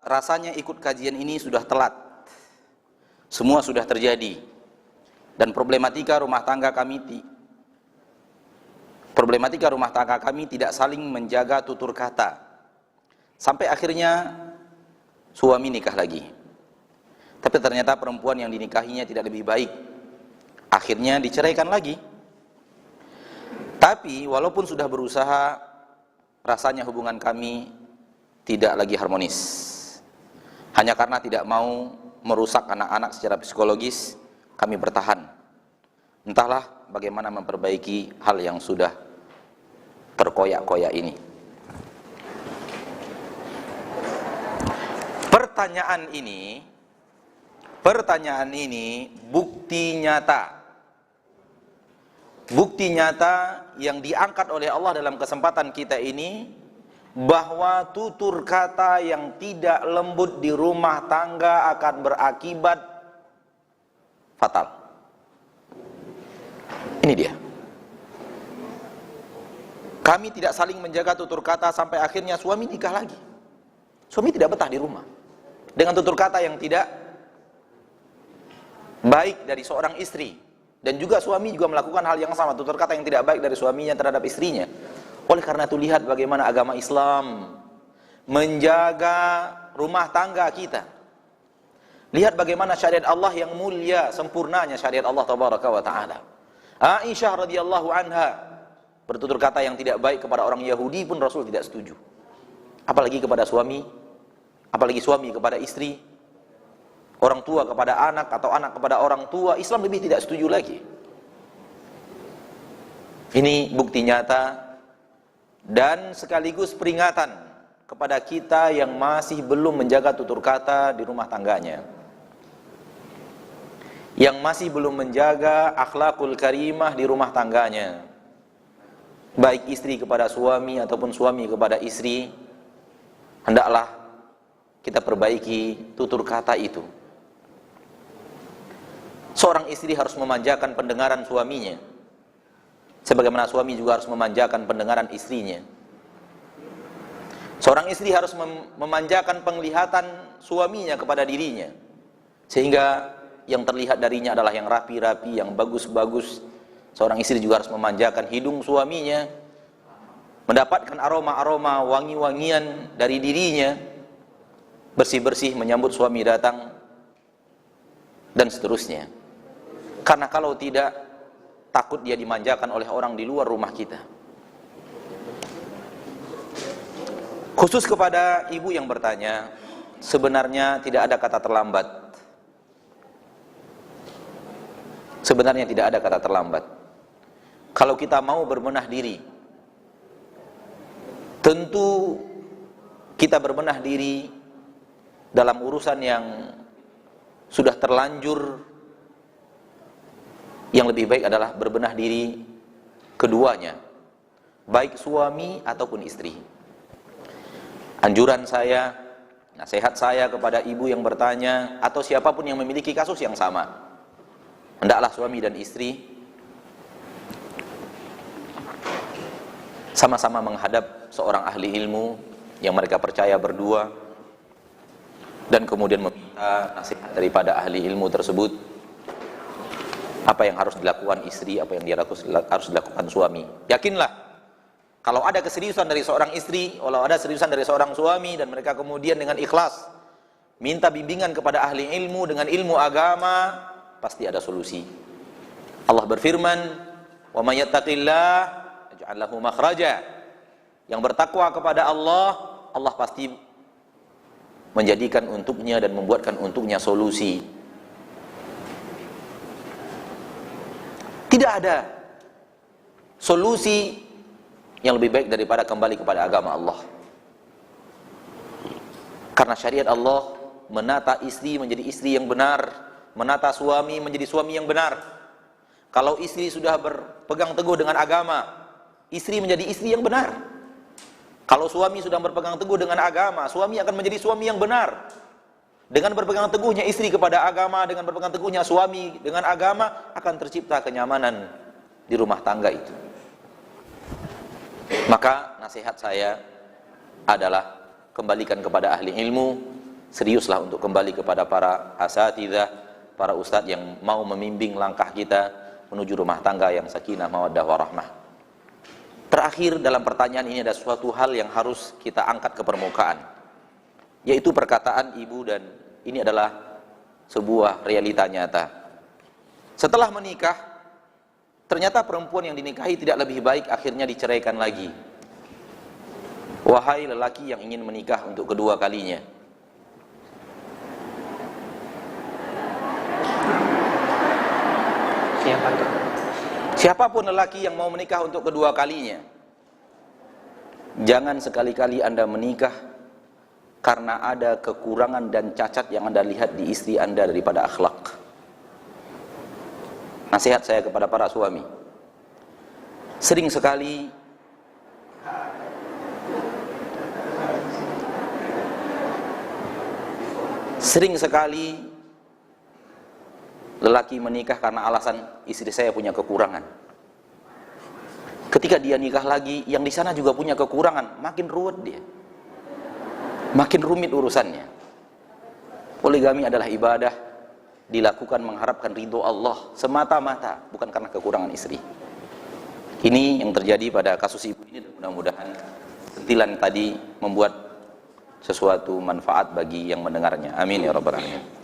rasanya ikut kajian ini sudah telat. Semua sudah terjadi. Dan problematika rumah tangga kami tidak saling menjaga tutur kata. Sampai akhirnya suami nikah lagi. Tapi ternyata perempuan yang dinikahinya tidak lebih baik. Akhirnya diceraikan lagi. Tapi walaupun sudah berusaha, rasanya hubungan kami tidak lagi harmonis. Hanya karena tidak mau merusak anak-anak secara psikologis, kami bertahan. Entahlah bagaimana memperbaiki hal yang sudah terkoyak-koyak ini. Pertanyaan ini bukti nyata yang diangkat oleh Allah dalam kesempatan kita ini, bahwa tutur kata yang tidak lembut di rumah tangga akan berakibat fatal. Ini dia. Kami tidak saling menjaga tutur kata sampai akhirnya suami nikah lagi. Suami tidak betah di rumah dengan tutur kata yang tidak baik dari seorang istri. Dan juga suami juga melakukan hal yang sama, tutur kata yang tidak baik dari suaminya terhadap istrinya. Oleh karena itu, lihat bagaimana agama Islam menjaga rumah tangga kita. Lihat bagaimana syariat Allah yang mulia, sempurnanya syariat Allah tabaraka wa ta'ala. Aisyah radhiyallahu anha bertutur kata yang tidak baik kepada orang Yahudi pun Rasul tidak setuju. Apalagi kepada suami, apalagi suami kepada istri, orang tua kepada anak, atau anak kepada orang tua, Islam lebih tidak setuju lagi. Ini bukti nyata dan sekaligus peringatan kepada kita yang masih belum menjaga tutur kata di rumah tangganya, yang masih belum menjaga akhlakul karimah di rumah tangganya, baik istri kepada suami ataupun suami kepada istri. Hendaklah kita perbaiki tutur kata itu. Seorang istri harus memanjakan pendengaran suaminya, sebagaimana suami juga harus memanjakan pendengaran istrinya. Seorang istri harus memanjakan penglihatan suaminya kepada dirinya, sehingga yang terlihat darinya adalah yang rapi-rapi, yang bagus-bagus. Seorang istri juga harus memanjakan hidung suaminya, mendapatkan aroma-aroma wangi-wangian dari dirinya, bersih-bersih menyambut suami datang, dan seterusnya. Karena kalau tidak, takut dia dimanjakan oleh orang di luar rumah kita. Khusus kepada ibu yang bertanya, sebenarnya tidak ada kata terlambat. Sebenarnya tidak ada kata terlambat. Kalau kita mau berbenah diri, tentu kita berbenah diri dalam urusan yang sudah terlanjur. Yang lebih baik adalah berbenah diri keduanya, baik suami ataupun istri. Anjuran saya, nasihat saya kepada ibu yang bertanya, atau siapapun yang memiliki kasus yang sama, hendaklah suami dan istri sama-sama menghadap seorang ahli ilmu yang mereka percaya berdua, dan kemudian meminta nasihat daripada ahli ilmu tersebut. Apa yang harus dilakukan istri, apa yang harus dilakukan suami. Yakinlah, kalau ada keseriusan dari seorang istri, kalau ada keseriusan dari seorang suami, dan mereka kemudian dengan ikhlas minta bimbingan kepada ahli ilmu dengan ilmu agama, pasti ada solusi. Allah berfirman, "Wa may yattaqillah yaj'al lahu makhraja." Yang bertakwa kepada Allah, Allah pasti menjadikan untuknya dan membuatkan untuknya solusi. Tidak ada solusi yang lebih baik daripada kembali kepada agama Allah. Karena syariat Allah menata istri menjadi istri yang benar, menata suami menjadi suami yang benar. Kalau istri sudah berpegang teguh dengan agama, istri menjadi istri yang benar. Kalau suami sudah berpegang teguh dengan agama, suami akan menjadi suami yang benar. Dengan berpegang teguhnya istri kepada agama, dengan berpegang teguhnya suami dengan agama, akan tercipta kenyamanan di rumah tangga itu. Maka nasihat saya adalah kembalikan kepada ahli ilmu, seriuslah untuk kembali kepada para asatidzah, para ustadz yang mau membimbing langkah kita menuju rumah tangga yang sakinah, mawaddah, warahmah. Terakhir dalam pertanyaan ini ada suatu hal yang harus kita angkat ke permukaan, yaitu perkataan ibu, dan ini adalah sebuah realita nyata. Setelah menikah, ternyata perempuan yang dinikahi tidak lebih baik, akhirnya diceraikan lagi. Wahai lelaki yang ingin menikah untuk kedua kalinya, siapapun lelaki yang mau menikah untuk kedua kalinya, jangan sekali-kali Anda menikah karena ada kekurangan dan cacat yang Anda lihat di istri Anda daripada akhlak. Nasihat saya kepada para suami, sering sekali lelaki menikah karena alasan istri saya punya kekurangan. Ketika dia nikah lagi, yang di sana juga punya kekurangan, makin ruwet dia, makin rumit urusannya. Poligami adalah ibadah, dilakukan mengharapkan ridho Allah semata-mata, bukan karena kekurangan istri. Ini yang terjadi pada kasus ibu ini, dan mudah-mudahan sentilan tadi membuat sesuatu manfaat bagi yang mendengarnya. Amin ya rabbal alamin.